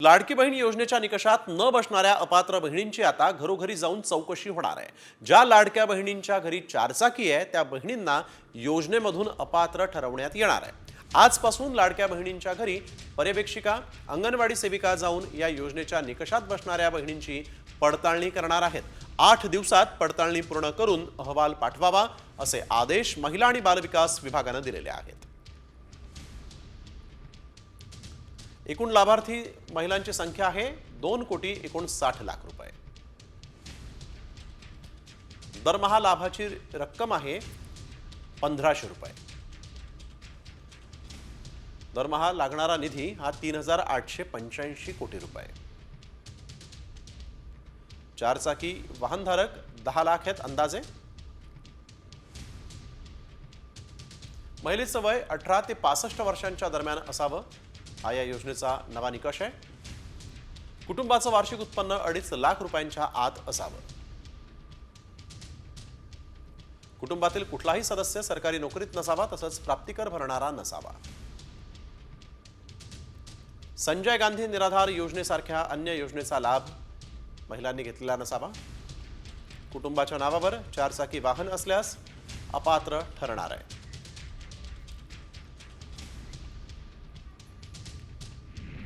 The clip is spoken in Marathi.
लाडकी बहीण योजनेच्या निकषात न बसणाऱ्या अपात्र बहिणींची आता घरोघरी जाऊन चौकशी होणार आहे। ज्या लाडक्या बहिणींच्या घरी चारचाकी आहे त्या बहिणींना योजनेमधून अपात्र ठरवण्यात येणार आहे। आजपासून लाडक्या बहिणींच्या घरी पर्यवेक्षिका, अंगणवाडी सेविका जाऊन या योजनेच्या निकषात बसणाऱ्या बहिणींची पडताळणी करणार आहेत। 8 दिवसात पडताळणी पूर्ण करून अहवाल पाठवावा असे आदेश महिला आणि बालविकास विभागाने दिलेले आहेत। एकूण लाभार्थी महिलांची संख्या आहे 2,59,60,00,000 रुपये। दरमहा लाभाची रक्कम आहे 1,500 रुपये। दरमहा लागणारा निधी हा 3,885 कोटी रुपये। चारचाकी वाहनधारक 10 लाख आहेत अंदाजे। महिलेचं वय 18 ते 65 वर्षांच्या दरम्यान असावं हा या योजनेचा नवा निकष आहे। कुटुंबाचं वार्षिक उत्पन्न 2.5 लाख रुपयांच्या आत असावं। कुटुंबातील कुठलाही सदस्य सरकारी नोकरीत नसावा, तसंच प्राप्तिकर भरणारा नसावा। संजय गांधी निराधार योजनेसारख्या अन्य योजनेचा लाभ महिलांनी घेतलेला नसावा। कुटुंबाच्या नावावर चारचाकी वाहन असल्यास अपात्र ठरणार आहे।